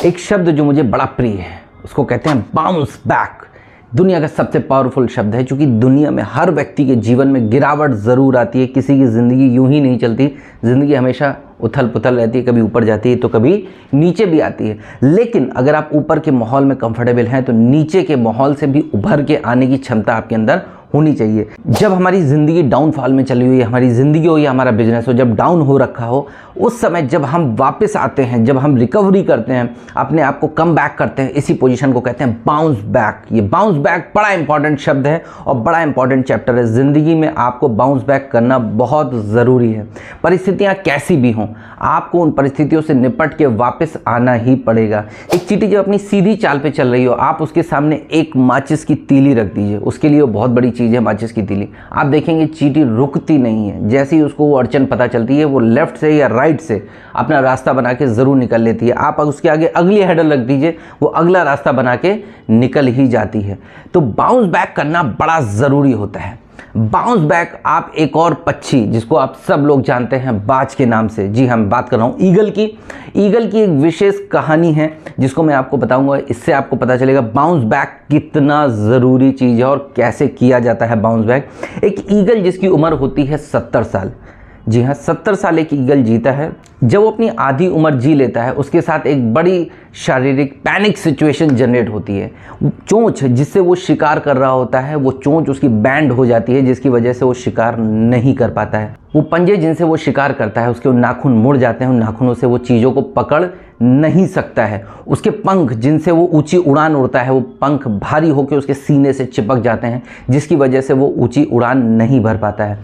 एक शब्द जो मुझे बड़ा प्रिय है उसको कहते हैं बाउंस बैक। दुनिया का सबसे पावरफुल शब्द है, क्योंकि दुनिया में हर व्यक्ति के जीवन में गिरावट ज़रूर आती है। किसी की ज़िंदगी यूं ही नहीं चलती, ज़िंदगी हमेशा उथल पुथल रहती है, कभी ऊपर जाती है तो कभी नीचे भी आती है। लेकिन अगर आप ऊपर के माहौल में कंफर्टेबल हैं तो नीचे के माहौल से भी उभर के आने की क्षमता आपके अंदर होनी चाहिए। जब हमारी ज़िंदगी डाउनफॉल में चली हुई है, हमारी ज़िंदगी हो या हमारा बिजनेस हो, जब डाउन हो रखा हो, उस समय जब हम वापस आते हैं, जब हम रिकवरी करते हैं, अपने आप को कम बैक करते हैं, इसी पोजीशन को कहते हैं बाउंस बैक। ये बाउंस बैक बड़ा इंपॉर्टेंट शब्द है और बड़ा इंपॉर्टेंट चैप्टर है। ज़िंदगी में आपको बाउंस बैक करना बहुत ज़रूरी है। परिस्थितियाँ कैसी भी हों, आपको उन परिस्थितियों से निपट के वापस आना ही पड़ेगा। एक चींटी जब अपनी सीधी चाल पे चल रही हो, आप उसके सामने एक माचिस की तीली रख दीजिए, उसके लिए वो बहुत बड़ी चीज़ है माचिस की तीली। आप देखेंगे चींटी रुकती नहीं है। जैसे ही उसको वो अड़चन पता चलती है, वो लेफ्ट से या राइट से अपना रास्ता बना के ज़रूर निकल लेती है। आप उसके आगे अगली हैडल रख दीजिए, वो अगला रास्ता बना के निकल ही जाती है। तो बाउंस बैक करना बड़ा ज़रूरी होता है। बाउंस बैक आप एक और पक्षी जिसको आप सब लोग जानते हैं बाज के नाम से, जी हम बात कर रहा हूँ ईगल की। ईगल की एक विशेष कहानी है जिसको मैं आपको बताऊंगा। इससे आपको पता चलेगा बाउंस बैक कितना ज़रूरी चीज़ है और कैसे किया जाता है बाउंस बैक। एक ईगल जिसकी उम्र होती है 70 साल, जी हाँ 70 साल एक ईगल जीता है। जब वो अपनी आधी उम्र जी लेता है, उसके साथ एक बड़ी शारीरिक पैनिक सिचुएशन जनरेट होती है। चोंच जिससे वो शिकार कर रहा होता है, वो चोंच उसकी बैंड हो जाती है, जिसकी वजह से वो शिकार नहीं कर पाता है। वो पंजे जिनसे वो शिकार करता है, उसके नाखून मुड़ जाते हैं, उन नाखूनों से वो चीज़ों को पकड़ नहीं सकता है। उसके पंख जिनसे वो ऊंची उड़ान उड़ता है, वो पंख भारी होकर उसके सीने से चिपक जाते हैं, जिसकी वजह से वो ऊंची उड़ान नहीं भर पाता है।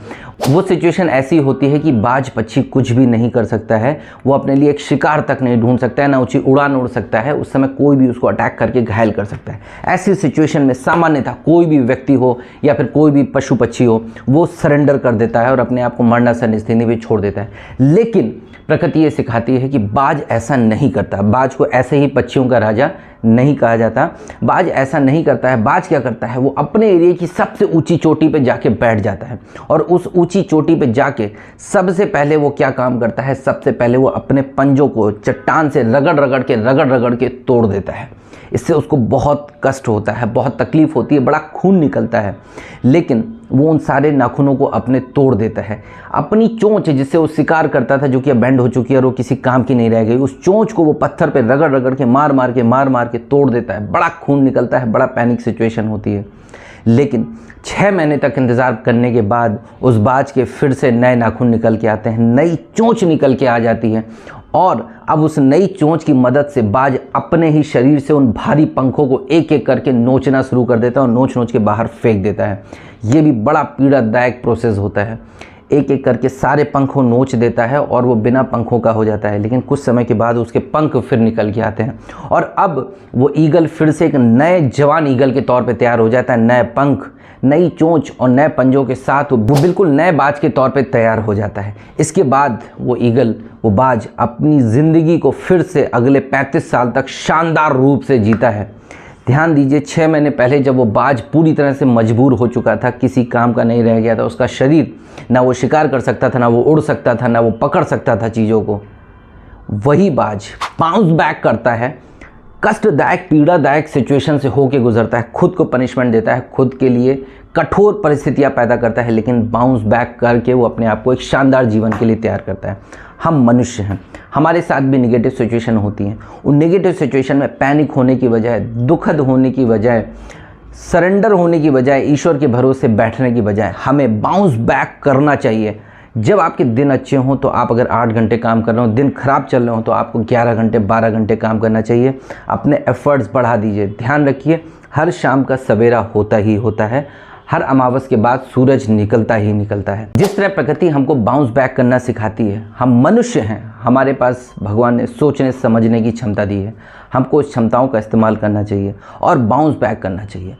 वो सिचुएशन ऐसी होती है कि बाज पक्षी कुछ भी नहीं कर सकता है। वो अपने लिए एक शिकार तक नहीं ढूंढ सकता है, ना ऊंची उड़ान उड़ सकता है। उस समय कोई भी उसको अटैक करके घायल कर सकता है। ऐसी सिचुएशन में सामान्यतः कोई भी व्यक्ति हो या फिर कोई भी पशु पक्षी हो, वो सरेंडर कर देता है और अपने आप को मरना सन स्थिति में छोड़ देता है। लेकिन प्रकृति ये सिखाती है कि बाज ऐसा नहीं करता। बाज को ऐसे ही पक्षियों का राजा नहीं कहा जाता। बाज ऐसा नहीं करता है। बाज क्या करता है, वो अपने एरिया की सबसे ऊंची चोटी पे जाके बैठ जाता है और उस ऊंची चोटी पे जाके सबसे पहले वो क्या काम करता है, सबसे पहले वो अपने पंजों को चट्टान से रगड़ रगड़ के तोड़ देता है। इससे उसको बहुत कष्ट होता है, बहुत तकलीफ होती है, बड़ा खून निकलता है, लेकिन वो उन सारे नाखूनों को अपने तोड़ देता है। अपनी चोंच जिससे वो शिकार करता था, जो कि अब बैंड हो चुकी है और वो किसी काम की नहीं रह गई, उस चोंच को वो पत्थर पे रगड़ के मार मार के तोड़ देता है। बड़ा खून निकलता है, बड़ा पैनिक सिचुएशन होती है। लेकिन 6 महीने तक इंतज़ार करने के बाद उस बाज के फिर से नए नाखून निकल के आते हैं, नई चोंच निकल के आ जाती है और अब उस नई चोंच की मदद से बाज अपने ही शरीर से उन भारी पंखों को एक एक करके नोचना शुरू कर देता है और नोच के बाहर फेंक देता है। ये भी बड़ा पीड़ादायक प्रोसेस होता है। एक एक करके सारे पंखों नोच देता है और वो बिना पंखों का हो जाता है। लेकिन कुछ समय के बाद उसके पंख फिर निकल के आते हैं और अब वो ईगल फिर से एक नए जवान ईगल के तौर पे तैयार हो जाता है। नए पंख, नई चोंच और नए पंजों के साथ वो बिल्कुल नए बाज के तौर पे तैयार हो जाता है। इसके बाद वो ईगल, वो बाज अपनी ज़िंदगी को फिर से अगले 35 साल तक शानदार रूप से जीता है। ध्यान दीजिए, 6 महीने पहले जब वो बाज पूरी तरह से मजबूर हो चुका था, किसी काम का नहीं रह गया था, उसका शरीर ना वो शिकार कर सकता था, ना वो उड़ सकता था, ना वो पकड़ सकता था चीज़ों को, वही बाज बाउंस बैक करता है। कष्टदायक पीड़ादायक सिचुएशन से होके गुजरता है, खुद को पनिशमेंट देता है, खुद के लिए कठोर परिस्थितियां पैदा करता है, लेकिन बाउंस बैक करके वो अपने आप को एक शानदार जीवन के लिए तैयार करता है। हम मनुष्य हैं, हमारे साथ भी नेगेटिव सिचुएशन होती हैं। उन नेगेटिव सिचुएशन में पैनिक होने की बजाय, दुखद होने की बजाय, सरेंडर होने की बजाय, ईश्वर के भरोसे बैठने की बजाय हमें बाउंस बैक करना चाहिए। जब आपके दिन अच्छे हों तो आप अगर 8 घंटे काम कर रहे हो, दिन खराब चल रहे हो तो आपको 11 घंटे 12 घंटे काम करना चाहिए। अपने एफर्ट्स बढ़ा दीजिए। ध्यान रखिए, हर शाम का सवेरा होता ही होता है, हर अमावस के बाद सूरज निकलता ही निकलता है। जिस तरह प्रकृति हमको बाउंस बैक करना सिखाती है, हम मनुष्य हैं, हमारे पास भगवान ने सोचने समझने की क्षमता दी है। हमको उस क्षमताओं का इस्तेमाल करना चाहिए और बाउंस बैक करना चाहिए।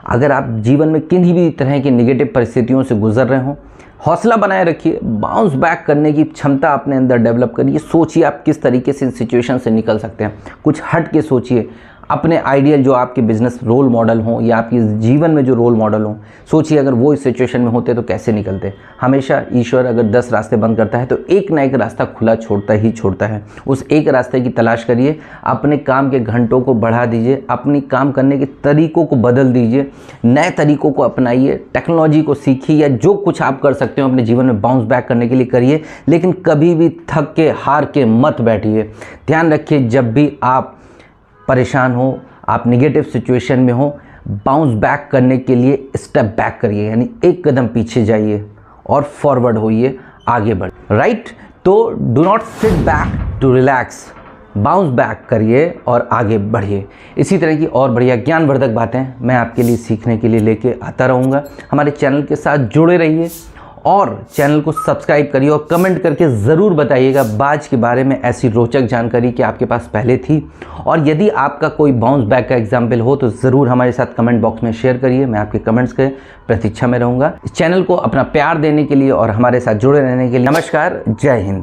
अगर आप जीवन में किन्हीं भी तरह की नेगेटिव परिस्थितियों से गुजर रहे हों, हौसला बनाए रखिए, बाउंस बैक करने की क्षमता अपने अंदर डेवलप करिए। सोचिए आप किस तरीके से इस सिचुएशन से निकल सकते हैं, कुछ हट के सोचिए। अपने आइडियल जो आपके बिजनेस रोल मॉडल हों या आपके जीवन में जो रोल मॉडल हों, सोचिए अगर वो इस सिचुएशन में होते तो कैसे निकलते। हमेशा ईश्वर अगर 10 रास्ते बंद करता है तो एक ना एक रास्ता खुला छोड़ता ही छोड़ता है। उस एक रास्ते की तलाश करिए, अपने काम के घंटों को बढ़ा दीजिए, अपनी काम करने के तरीकों को बदल दीजिए, नए तरीकों को अपनाइए, टेक्नोलॉजी को सीखिए या जो कुछ आप कर सकते हो अपने जीवन में बाउंस बैक करने के लिए करिए। लेकिन कभी भी थक के हार के मत बैठिए। ध्यान रखिए, जब भी आप परेशान हो, आप निगेटिव सिचुएशन में हो, बाउंस बैक करने के लिए स्टेप बैक करिए, यानी एक कदम पीछे जाइए और फॉरवर्ड होइए, आगे बढ़िए। राइट? तो do not sit back to relax, bounce back करिए और आगे बढ़िए। इसी तरह की और बढ़िया ज्ञानवर्धक बातें मैं आपके लिए सीखने के लिए लेके आता रहूँगा। हमारे चैनल के साथ जुड़े रहिए और चैनल को सब्सक्राइब करिए और कमेंट करके ज़रूर बताइएगा बाज के बारे में ऐसी रोचक जानकारी कि आपके पास पहले थी। और यदि आपका कोई बाउंस बैक का एग्जाम्पल हो तो ज़रूर हमारे साथ कमेंट बॉक्स में शेयर करिए। मैं आपके कमेंट्स के प्रतीक्षा में रहूँगा। इस चैनल को अपना प्यार देने के लिए और हमारे साथ जुड़े रहने के लिए नमस्कार, जय हिंद।